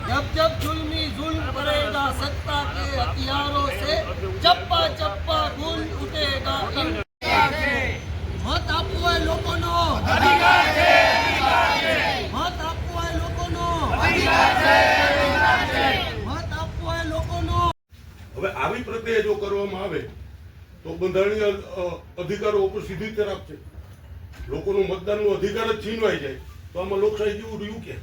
जब जब जुल्मी जुल्म करेगा सत्ता के हथियारों से चप्पा चप्पा गूंज उठेगा मत आपको है लोगोनो अधिकार है मत आपको है लोगोनो अधिकार है मत आपको है लोगोनो। હવે આવી પ્રક્રિયા જો કરવામાં આવે તો બંધારણીય અધિકારો ઉપર સીધી તરફ છે લોકોનો મતદાનનો અધિકાર જ છીનવાઈ જાય તો આમાં લોકશાહી જેવું રહ્યું કે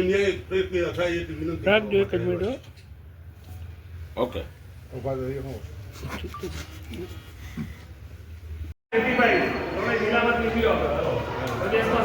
ન્યાય પ્રક્રિયા થાય એટલી વિનંતી રાખજો એક જ મિનિટ ઓકે ઉભા રહીએ હું ભાઈ તમે જિલ્લામાં નીકળ્યો પ્રદેશમાં